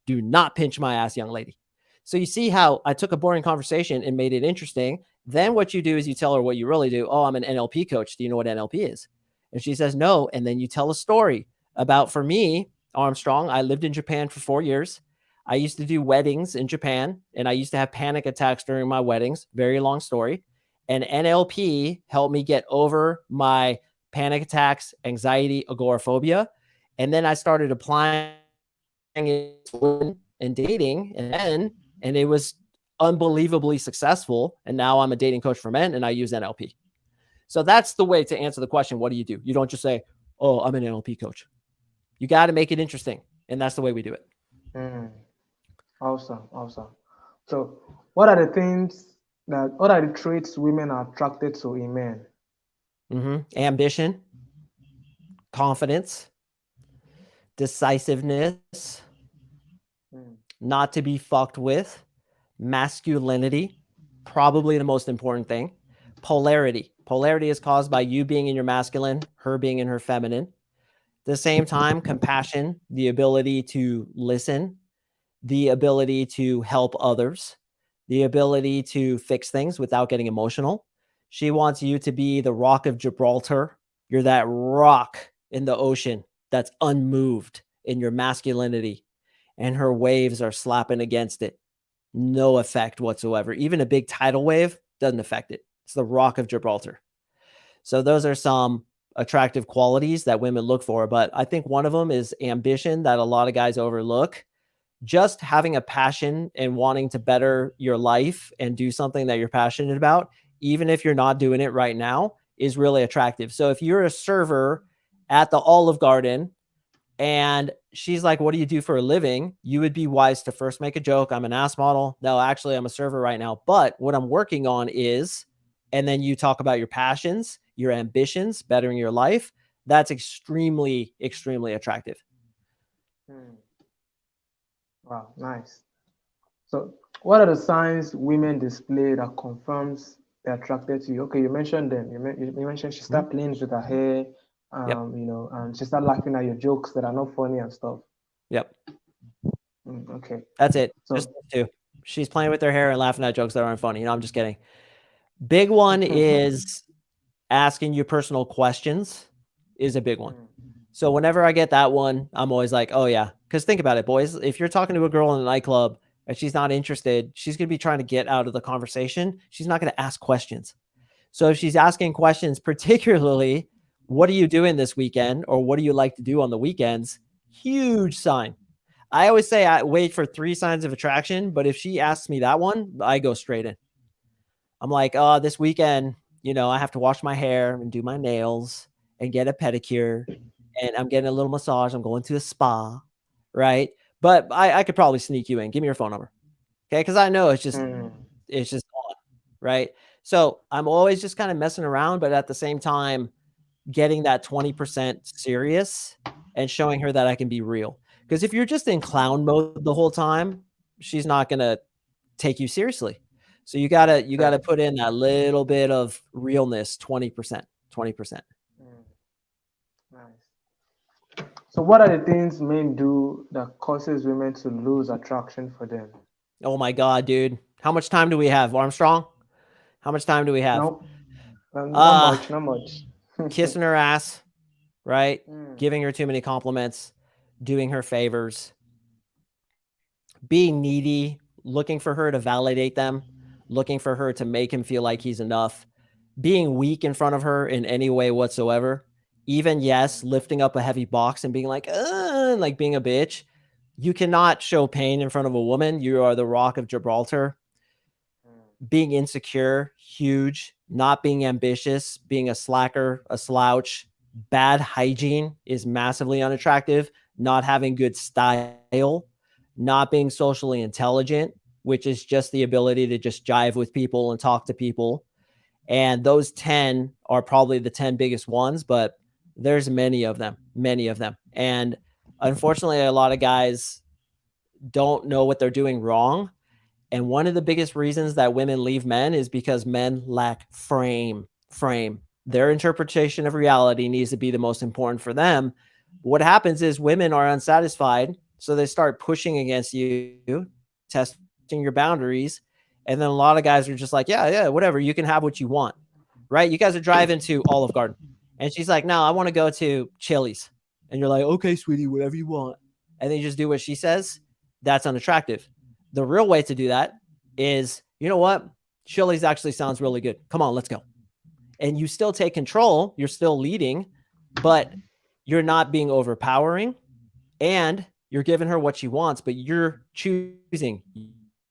Do not pinch my ass, young lady. So you see how I took a boring conversation and made it interesting. Then what you do is you tell her what you really do. Oh, I'm an NLP coach. Do you know what NLP is? And she says no. And then you tell a story about, for me, Armstrong, I lived in Japan for 4 years. I used to do weddings in Japan, and I used to have panic attacks during my weddings. Very long story. And NLP helped me get over my panic attacks, anxiety, agoraphobia. And then I started applying it to women and dating, and it was unbelievably successful. And now I'm a dating coach for men, and I use NLP. So that's the way to answer the question. What do? You don't just say, oh, I'm an NLP coach. You got to make it interesting. And that's the way we do it. Mm, awesome, awesome. So, what are the traits women are attracted to in men? Ambition, confidence, decisiveness, Mm, not to be fucked with, masculinity, probably the most important thing, polarity. Polarity is caused by you being in your masculine, her being in her feminine. At the same time, compassion, the ability to listen, the ability to help others, the ability to fix things without getting emotional. She wants you to be the rock of Gibraltar. You're that rock in the ocean that's unmoved in your masculinity, and her waves are slapping against it. No effect whatsoever. Even a big tidal wave doesn't affect it. It's the rock of Gibraltar. So those are some attractive qualities that women look for. But I think one of them is ambition that a lot of guys overlook. Just having a passion and wanting to better your life and do something that you're passionate about, even if you're not doing it right now, is really attractive. So if you're a server at the Olive Garden and she's like, what do you do for a living? You would be wise to first make a joke. I'm an ass model. No, actually, I'm a server right now. But what I'm working on is, and then you talk about your passions, your ambitions, bettering your life. That's extremely, extremely attractive. mm. Wow, nice. So, what are the signs women display that confirms they're attracted to you? Okay, you mentioned them. You mentioned she Mhm. start playing with her hair, Yep. and she start laughing at your jokes that are not funny and stuff. Yep. Okay, That's it. Just so two. She's playing with her hair and laughing at jokes that aren't funny. I'm just kidding. Big one is asking you personal questions is a big one. So whenever I get that one, I'm always like, oh yeah. Because think about it, boys. If you're talking to a girl in a nightclub and she's not interested, she's going to be trying to get out of the conversation. She's not going to ask questions. So if she's asking questions, particularly, what are you doing this weekend? Or what do you like to do on the weekends? Huge sign. I always say I wait for 3 signs of attraction, but if she asks me that one, I go straight in. I'm like, oh, this weekend, I have to wash my hair and do my nails and get a pedicure, and I'm getting a little massage. I'm going to a spa, right? But I could probably sneak you in. Give me your phone number, okay? Because I know it's just on, right? So I'm always just kind of messing around, but at the same time, getting that 20% serious and showing her that I can be real. Because if you're just in clown mode the whole time, she's not gonna take you seriously. So you gotta right. put in that little bit of realness, 20%, 20%. Mm, nice. So, what are the things men do that causes women to lose attraction for them? Oh my God, dude. How much time do we have, Armstrong? How much time do we have? No, not Uh, much, not much. kissing her ass, right? Mm, Giving her too many compliments, doing her favors, being needy, looking for her to validate them, looking for her to make him feel like he's enough, being weak in front of her in any way whatsoever. Even, yes, lifting up a heavy box and being like being a bitch. You cannot show pain in front of a woman. You are the rock of Gibraltar. Being insecure, huge. Not being ambitious, being a slacker, a slouch. Bad hygiene is massively unattractive. Not having good style, not being socially intelligent, which is just the ability to just jive with people and talk to people. And those 10 are probably the 10 biggest ones, but there's many of them, many of them. And unfortunately, a lot of guys don't know what they're doing wrong. And one of the biggest reasons that women leave men is because men lack frame. Their interpretation of reality needs to be the most important for them. What happens is women are unsatisfied, so they start pushing against you, testing your boundaries, and then a lot of guys are just like, yeah, whatever, you can have what you want, right? You guys are driving to Olive Garden, and she's like, no, I want to go to Chili's, and you're like, okay, sweetie, whatever you want, and then you just do what she says. That's unattractive. The real way to do that is, you know what? Chili's actually sounds really good. Come on, let's go. And you still take control, you're still leading, but you're not being overpowering, and you're giving her what she wants, but you're choosing,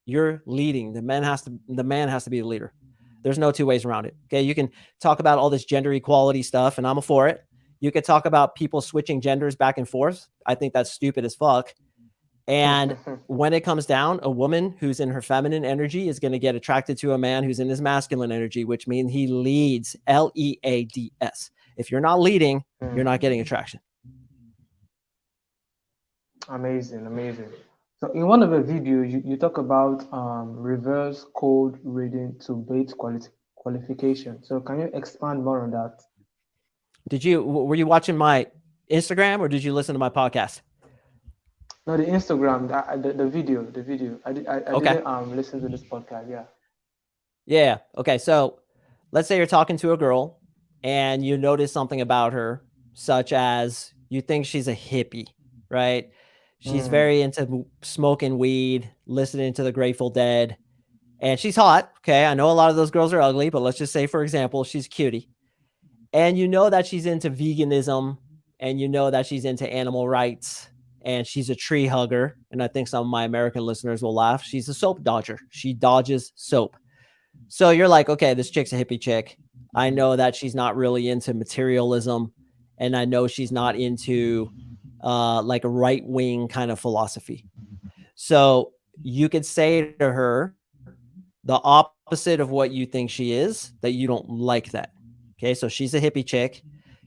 you're leading. The man has to be the leader. There's no two ways around it. Okay, you can talk about all this gender equality stuff, and I'm for it. You could talk about people switching genders back and forth. I think that's stupid as fuck. And when it comes down, a woman who's in her feminine energy is going to get attracted to a man who's in his masculine energy, which means he leads, Leads. If you're not leading, you're not getting attraction. Amazing, amazing. So in one of the videos, you talk about reverse code reading to bait qualification. So can you expand more on that? Were you watching my Instagram or did you listen to my podcast? No, the Instagram, the video, the video. I Okay. didn't listen to this podcast. Yeah. Yeah. Okay. So let's say you're talking to a girl and you notice something about her, such as you think she's a hippie, right? She's very into smoking weed, listening to the Grateful Dead, and she's hot. Okay. I know a lot of those girls are ugly, but let's just say, for example, she's cutie. And you know that she's into veganism, and you know that she's into animal rights, and she's a tree hugger. And I think some of my American listeners will laugh. She's a soap dodger. She dodges soap. So you're like, okay, this chick's a hippie chick. I know that she's not really into materialism, and I know she's not into like a right wing kind of philosophy. So you could say to her the opposite of what you think she is, that you don't like that. Okay, so she's a hippie chick.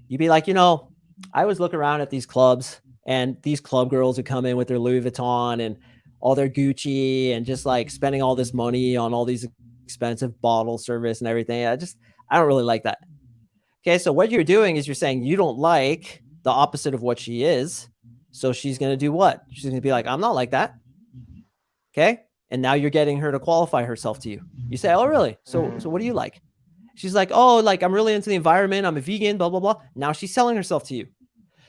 You'd be like, I always look around at these clubs, and these club girls who come in with their Louis Vuitton and all their Gucci and just like spending all this money on all these expensive bottle service and everything. I don't really like that. Okay, so what you're doing is you're saying you don't like the opposite of what she is. So she's going to do what? She's going to be like, I'm not like that. Okay, and now you're getting her to qualify herself to you. You say, oh, really? So what do you like? She's like, oh, like I'm really into the environment. I'm a vegan, blah, blah, blah. Now she's selling herself to you.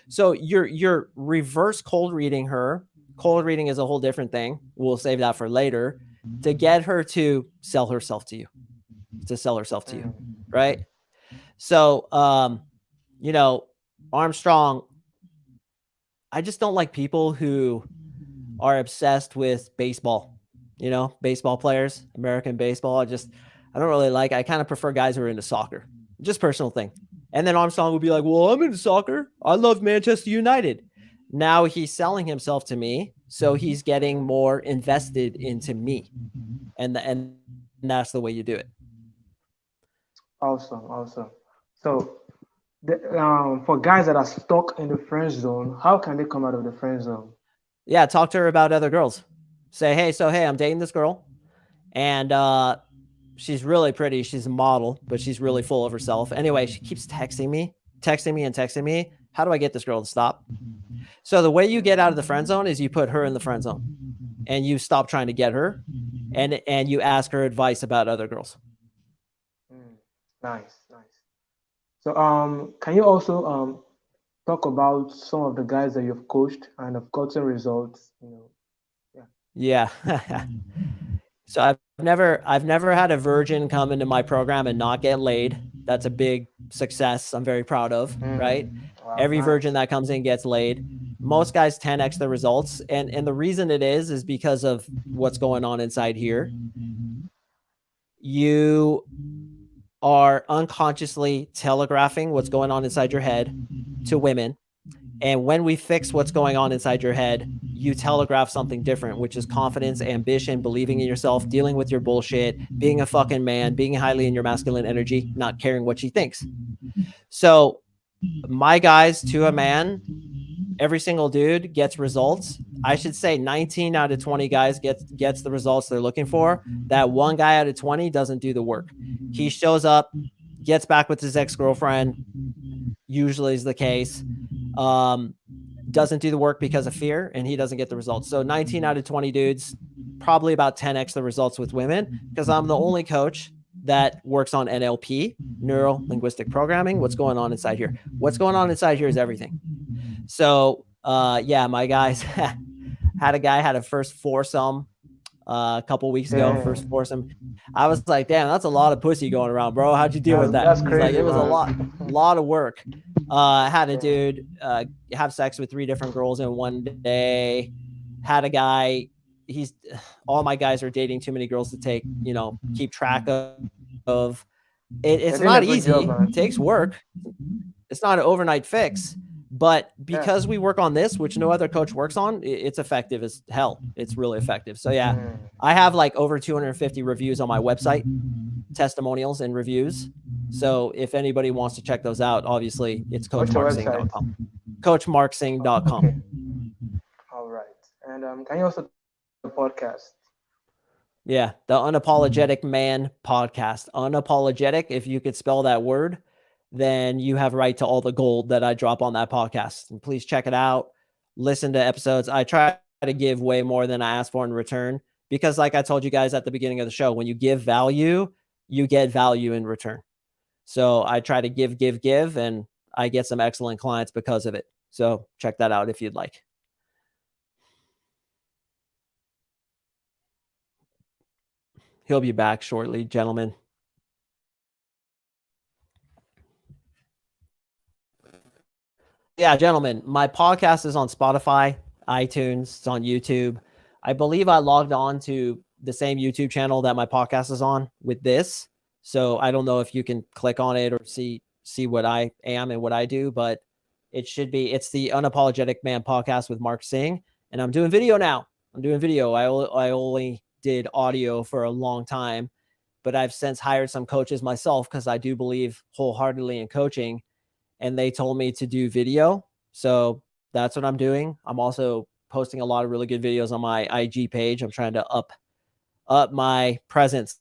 So you're reverse cold reading her. Cold reading is a whole different thing. We'll save that for later, to get her to sell herself to you, right? So, Armstrong, I just don't like people who are obsessed with baseball, baseball players, American baseball. I don't really like, I kind of prefer guys who are into soccer, just personal thing. And then Armstrong would be like, well, I'm into soccer. I love Manchester United. Now he's selling himself to me. So he's getting more invested into me. And that's the way you do it. Awesome, awesome. So for guys that are stuck in the friend zone, how can they come out of the friend zone? Yeah, talk to her about other girls. Say, hey, I'm dating this girl, and she's really pretty. She's a model, but she's really full of herself. Anyway, she keeps texting me. How do I get this girl to stop? So the way you get out of the friend zone is you put her in the friend zone, and you stop trying to get her, and you ask her advice about other girls. Nice. So can you also talk about some of the guys that you've coached and have gotten results? Yeah. So I've never had a virgin come into my program and not get laid. That's a big success I'm very proud of, right? Wow, every virgin that comes in gets laid. Most guys 10x the results. And the reason it is because of what's going on inside here. You are unconsciously telegraphing what's going on inside your head to women. And when we fix what's going on inside your head, you telegraph something different, which is confidence, ambition, believing in yourself, dealing with your bullshit, being a fucking man, being highly in your masculine energy, not caring what she thinks. So my guys, to a man, every single dude gets results. I should say 19 out of 20 guys gets the results they're looking for. That one guy out of 20 doesn't do the work. He shows up, gets back with his ex-girlfriend, usually is the case. Doesn't do the work because of fear, and he doesn't get the results. So 19 out of 20 dudes, probably about 10x the results with women, because I'm the only coach that works on NLP, neuro linguistic programming. What's going on inside here? What's going on inside here is everything. So yeah, my guys had a first foursome a couple weeks ago. First foursome. I was like, damn, that's a lot of pussy going around, bro. How'd you deal with that? That's He's crazy, like, it was man. a lot of work. Had a dude have sex with 3 different girls in one day. Had a guy. All my guys are dating too many girls to keep track of. It's You're doing not a good job, easy. man. It takes work. It's not an overnight fix. But Yeah. because we work on this, which no other coach works on, it's effective as hell. It's really effective. So yeah, I have like over 250 reviews on my website, testimonials and reviews. So if anybody wants to check those out, obviously it's What's your website? coachmarksing.com. Coachmarksing.com. Okay. All right. And can you also tell the podcast? Yeah, the Unapologetic Man Podcast. Unapologetic, if you could spell that word, then you have right to all the gold that I drop on that podcast. And please check it out. Listen to episodes. I try to give way more than I ask for in return because, like I told you guys at the beginning of the show, when you give value, you get value in return. So I try to give, and I get some excellent clients because of it. So check that out if you'd like. He'll be back shortly, gentlemen. Yeah, gentlemen, my podcast is on Spotify, iTunes, it's on YouTube. I believe I logged on to the same YouTube channel that my podcast is on with this. So I don't know if you can click on it or see what I am and what I do, but it's the Unapologetic Man Podcast with Mark Singh. And I'm doing video now. I'm doing video. I only did audio for a long time, but I've since hired some coaches myself because I do believe wholeheartedly in coaching. And they told me to do video. So that's what I'm doing. I'm also posting a lot of really good videos on my IG page. I'm trying to up my presence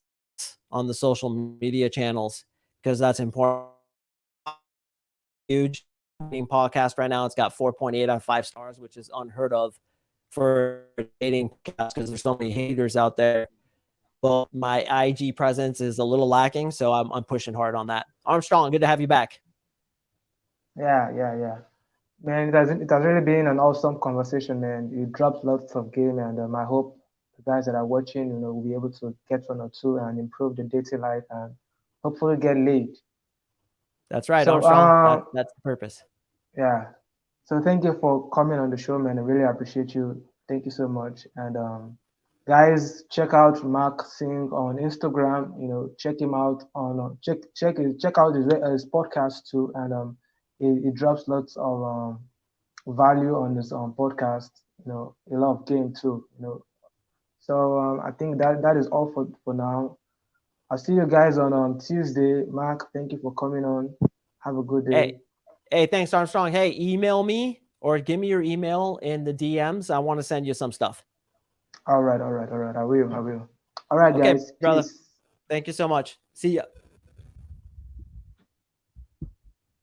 on the social media channels because that's important. Huge podcast right now. It's got 4.8 out of 5 stars, which is unheard of for dating podcasts because there's so many haters out there. But my IG presence is a little lacking, so I'm pushing hard on that. Armstrong, good to have you back. Yeah. Man, it has really been an awesome conversation, man. You dropped lots of game, and I hope the guys that are watching, will be able to get one or two and improve the dating life and hopefully get laid. That's right, So, Armstrong. That's the purpose. yeah. So thank you for coming on the show, man. I really appreciate you. Thank you so much. And guys, check out Mark Singh on Instagram. Check him out on check out his podcast too, and he drops lots of value on his podcast. A lot of game too. So I think that is all for now. I'll see you guys on Tuesday. Mark, thank you for coming on. Have a good day. Hey, thanks, Armstrong. Hey, email me or give me your email in the DMs. I want to send you some stuff. All right. I will. All right, Okay, guys. brother. Peace. Thank you so much. See ya.